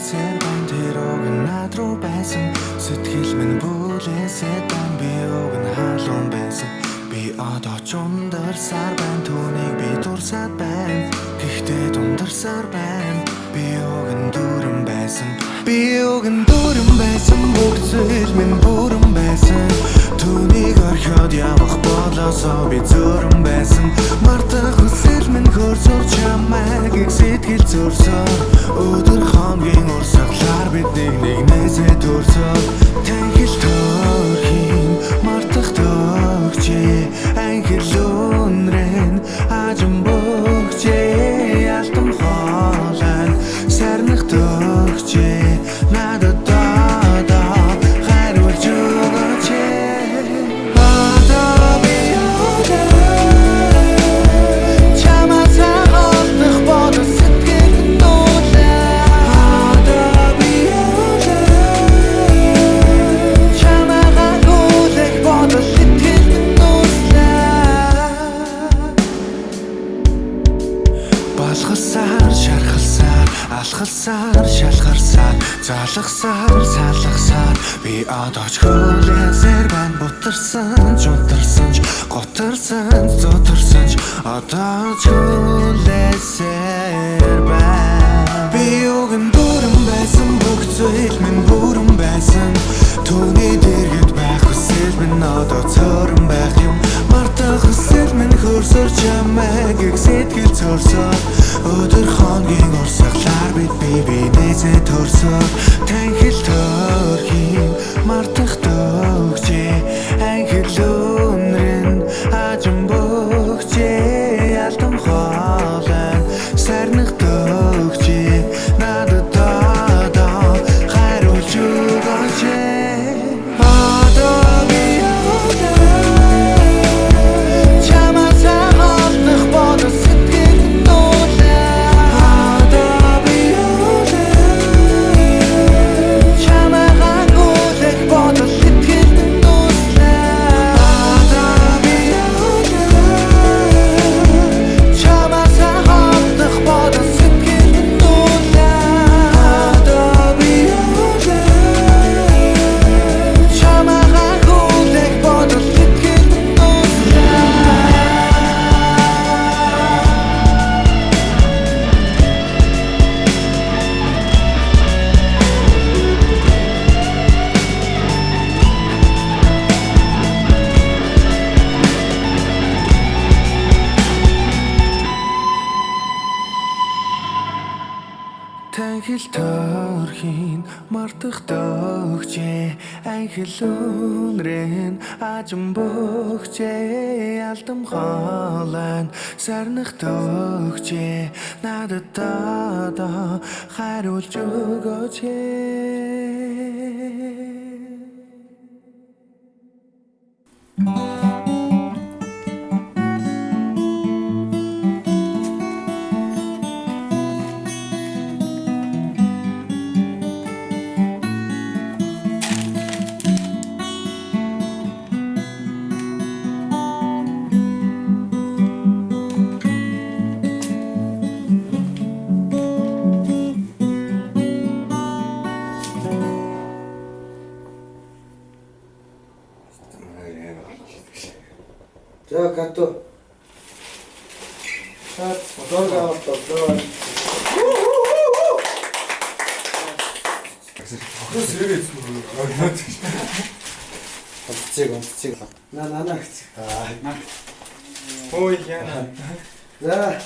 хүлээсээр байн тэр уг над руу байсан сэтгэл минь бүлээсээ дан би уг нь хаалуун байсан би одоо ч ундарсаар байна түүнийг би дурсаад байна гэхдээ дундарсаар байна би уг нь дүрэн байсан би уг нь дүрэн байсан бүх зүйл минь бүрэн байсан түүнийг орхиод явах болоосоо би зүрэн байсан мартах хүсэл минь хөрсөөр чамайг сэтгэл зөрсөөр өдөр хоногийн урсгалаар биднийг нэгнээсээ төрсөөр танхил төрхийн мартах төгчээ анхил өнрэн ажим бөгчээ алтан хоолой сарнах төгчээ надад алхалсаар шалхарсаар залхсаар салхсаар би одоо ч хүлээсээр байна бутарсан ч унтарсан ч готарсан зутарсан ч одоо ч хүлээсээр байна би уг нь бүрэн байсан бүх зүйл минь бүрэн байсан түүний дэргэд байх хүсэл минь одоо цөөрөн байх юм мартах хүсэл минь хөрсөөр чамайг сэтгэл зөрсөөр өдөр хоногийн урсгалаар бид бинээсээ төрсөөр танхил төрхийн мартах төгчээ анхил өнрэн ажим бөгчээ алтан хоолой сарнах төгчээ надад одоо хайруулж өгөөч танхил төрхийн мартах төгчээ анхил өнрэн ажим бөгчээ алтан хоолой сарнах төгчээ надад одоо хайруулж өгөөч За като. Сад, моторга автоблоо. Сэрэгээс орнод. Онцэг. Наа. Ой яа. За